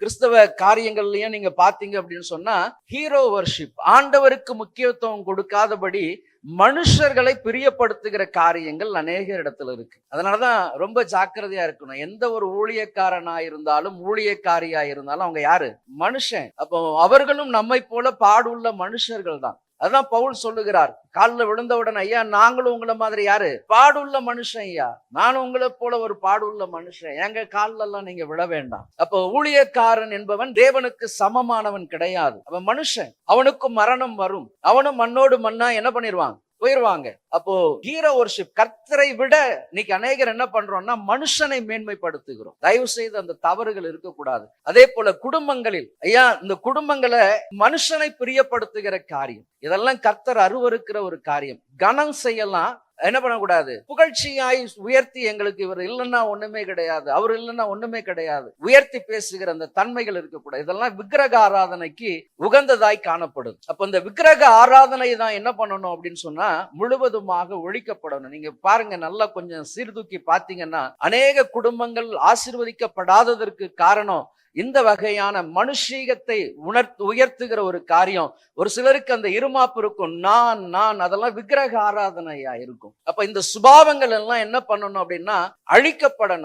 கிறிஸ்தவ காரியங்கள்லயும் நீங்க பாத்தீங்க அப்படின்னு சொன்னா ஹீரோ வர்ஷிப், ஆண்டவருக்கு முக்கியத்துவம் கொடுக்காதபடி மனுஷர்களை பிரியப்படுத்துகிற காரியங்கள் அநேக இடத்துல இருக்கு. அதனாலதான் ரொம்ப ஜாக்கிரதையா இருக்கணும். எந்த ஒரு ஊழியக்காரனா இருந்தாலும் ஊழியக்காரியா இருந்தாலும் அவங்க யாரு? மனுஷன். அப்போ அவர்களும் நம்மை போல பாடுள்ள மனுஷர்கள் தான். அதான் பவுல் சொல்லுகிறார், காலில் விழுந்தவுடன், ஐயா நாங்களும் உங்களை மாதிரி யாரு? பாடுள்ள மனுஷன் ஐயா, நானும் உங்களை போல ஒரு பாடுள்ள மனுஷன், எங்க காலில் எல்லாம் நீங்க விழ வேண்டாம். அப்போ ஊழியக்காரன் என்பவன் தேவனுக்கு சமமானவன் கிடையாது. அவன் மனுஷன், அவனுக்கும் மரணம் வரும், அவனும் மண்ணோடு மண்ணா என்ன பண்ணிடுவான்? போயிருவாங்க. அப்போ ஹீரோ வர்ஷிப், கர்த்தரை விட இன்னைக்கு அநேகர் என்ன பண்றோம்னா மனுஷனை மேன்மைப்படுத்துகிறோம். தயவு செய்து அந்த தவறுகள் இருக்கக்கூடாது. அதே போல குடும்பங்களில், ஐயா இந்த குடும்பங்களை மனுஷனை பிரியப்படுத்துகிற காரியம், இதெல்லாம் கர்த்தர் அருவருக்கிற ஒரு காரியம். கனம் செய்யலாம், என்ன பண்ணக்கூடாது? புகழ்ச்சியாய் உயர்த்தி, எங்களுக்கு இவர் இல்லைன்னா ஒண்ணுமே கிடையாது, அவர் இல்லைன்னா ஒண்ணுமே கிடையாது, உயர்த்தி பேசுகிற அந்த தன்மைகள் இருக்கக்கூடாது. இதெல்லாம் விக்கிரக ஆராதனைக்கு உகந்ததாய் காணப்படும். அப்ப இந்த விக்கிரக ஆராதனை தான் என்ன பண்ணணும் அப்படின்னு சொன்னா முழுவதுமாக ஒழிக்கப்படணும். நீங்க பாருங்க, நல்லா கொஞ்சம் சீர்தூக்கி பாத்தீங்கன்னா அநேக குடும்பங்கள் ஆசீர்வதிக்கப்படாததற்கு காரணம் இந்த வகையான மனுஷீகத்தை உயர்த்துகிற ஒரு காரியம். ஒரு சிலருக்கு அந்த இருமாப்பு இருக்கும், நான் அதெல்லாம் விக்கிரக ஆராதனையா இருக்கும். அப்ப இந்த சுபாவங்கள் எல்லாம் என்ன பண்ணணும் அப்படின்னா அழிக்கப்படணும்.